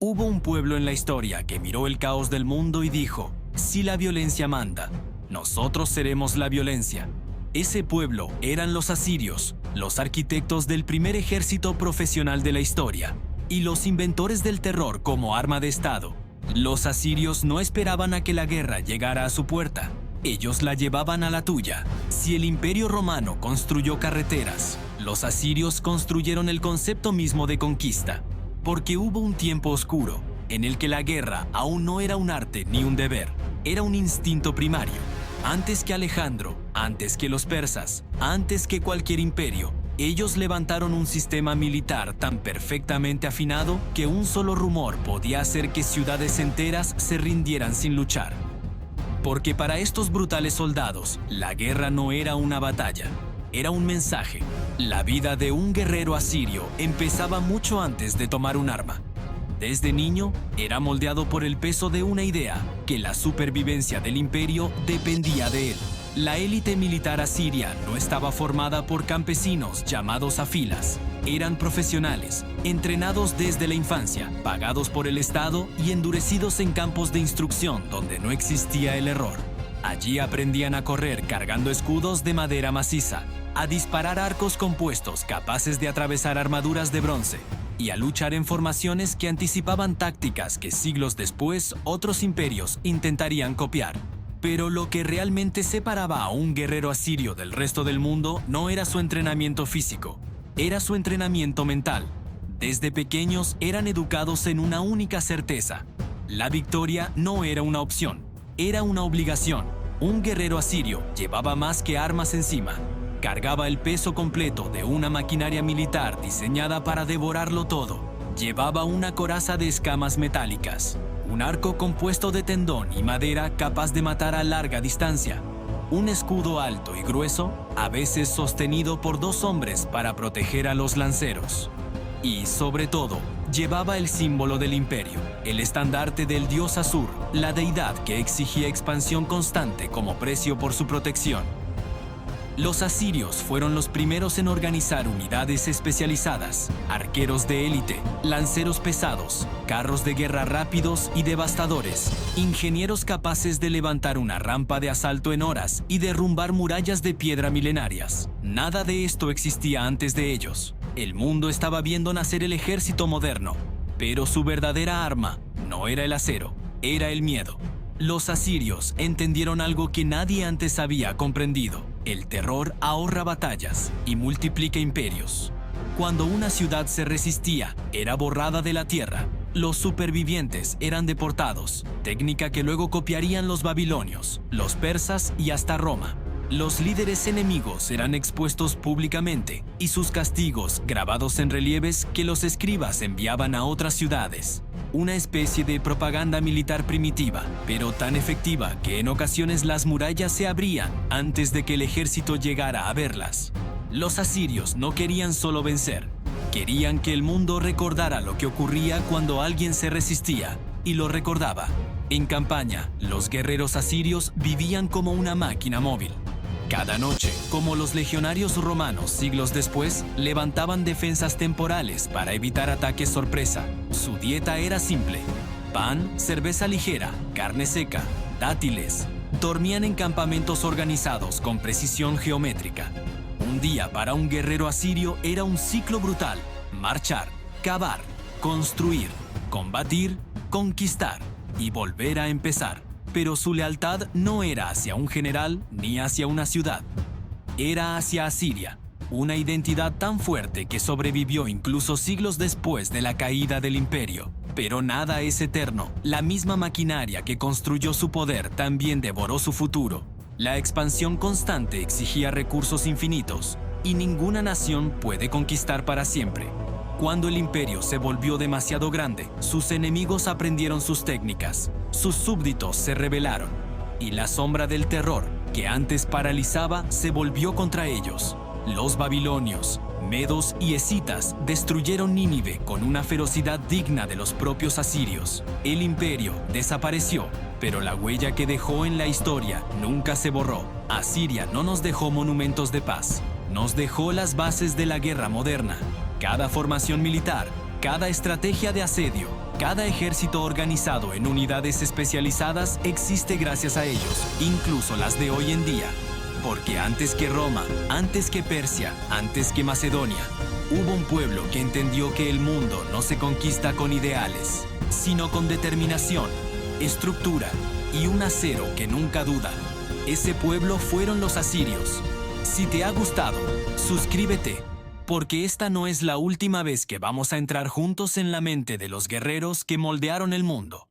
Hubo un pueblo en la historia que miró el caos del mundo y dijo: si la violencia manda, nosotros seremos la violencia. Ese pueblo eran los asirios, los arquitectos del primer ejército profesional de la historia y los inventores del terror como arma de Estado. Los asirios no esperaban a que la guerra llegara a su puerta, ellos la llevaban a la tuya. Si el Imperio Romano construyó carreteras, los asirios construyeron el concepto mismo de conquista. Porque hubo un tiempo oscuro en el que la guerra aún no era un arte ni un deber, era un instinto primario. Antes que Alejandro, antes que los persas, antes que cualquier imperio, ellos levantaron un sistema militar tan perfectamente afinado que un solo rumor podía hacer que ciudades enteras se rindieran sin luchar. Porque para estos brutales soldados, la guerra no era una batalla, era un mensaje. La vida de un guerrero asirio empezaba mucho antes de tomar un arma. Desde niño, era moldeado por el peso de una idea, que la supervivencia del imperio dependía de él. La élite militar asiria no estaba formada por campesinos llamados a filas. Eran profesionales, entrenados desde la infancia, pagados por el Estado y endurecidos en campos de instrucción donde no existía el error. Allí aprendían a correr cargando escudos de madera maciza, a disparar arcos compuestos capaces de atravesar armaduras de bronce y a luchar en formaciones que anticipaban tácticas que siglos después otros imperios intentarían copiar. Pero lo que realmente separaba a un guerrero asirio del resto del mundo no era su entrenamiento físico, era su entrenamiento mental. Desde pequeños eran educados en una única certeza: la victoria no era una opción, era una obligación. Un guerrero asirio llevaba más que armas encima. Cargaba el peso completo de una maquinaria militar diseñada para devorarlo todo. Llevaba una coraza de escamas metálicas, un arco compuesto de tendón y madera capaz de matar a larga distancia, un escudo alto y grueso, a veces sostenido por dos hombres para proteger a los lanceros. Y, sobre todo, llevaba el símbolo del imperio, el estandarte del dios Asur, la deidad que exigía expansión constante como precio por su protección. Los asirios fueron los primeros en organizar unidades especializadas, arqueros de élite, lanceros pesados, carros de guerra rápidos y devastadores, ingenieros capaces de levantar una rampa de asalto en horas y derrumbar murallas de piedra milenarias. Nada de esto existía antes de ellos. El mundo estaba viendo nacer el ejército moderno, pero su verdadera arma no era el acero, era el miedo. Los asirios entendieron algo que nadie antes había comprendido: el terror ahorra batallas y multiplica imperios. Cuando una ciudad se resistía, era borrada de la tierra. Los supervivientes eran deportados, técnica que luego copiarían los babilonios, los persas y hasta Roma. Los líderes enemigos eran expuestos públicamente y sus castigos grabados en relieves que los escribas enviaban a otras ciudades. Una especie de propaganda militar primitiva, pero tan efectiva que en ocasiones las murallas se abrían antes de que el ejército llegara a verlas. Los asirios no querían solo vencer, querían que el mundo recordara lo que ocurría cuando alguien se resistía, y lo recordaba. En campaña, los guerreros asirios vivían como una máquina móvil. Cada noche, como los legionarios romanos siglos después, levantaban defensas temporales para evitar ataques sorpresa. Su dieta era simple: pan, cerveza ligera, carne seca, dátiles. Dormían en campamentos organizados con precisión geométrica. Un día para un guerrero asirio era un ciclo brutal: marchar, cavar, construir, combatir, conquistar y volver a empezar. Pero su lealtad no era hacia un general ni hacia una ciudad. Era hacia Asiria, una identidad tan fuerte que sobrevivió incluso siglos después de la caída del imperio. Pero nada es eterno. La misma maquinaria que construyó su poder también devoró su futuro. La expansión constante exigía recursos infinitos, y ninguna nación puede conquistar para siempre. Cuando el imperio se volvió demasiado grande, sus enemigos aprendieron sus técnicas, sus súbditos se rebelaron, y la sombra del terror, que antes paralizaba, se volvió contra ellos. Los babilonios, medos y escitas destruyeron Nínive con una ferocidad digna de los propios asirios. El imperio desapareció, pero la huella que dejó en la historia nunca se borró. Asiria no nos dejó monumentos de paz, nos dejó las bases de la guerra moderna. Cada formación militar, cada estrategia de asedio, Cada ejército organizado en unidades especializadas existe gracias a ellos, incluso las de hoy en día. Porque antes que Roma, antes que Persia, antes que Macedonia, hubo un pueblo que entendió que el mundo no se conquista con ideales, sino con determinación, estructura y un acero que nunca duda. Ese pueblo fueron los asirios. Si te ha gustado, suscríbete, porque esta no es la última vez que vamos a entrar juntos en la mente de los guerreros que moldearon el mundo.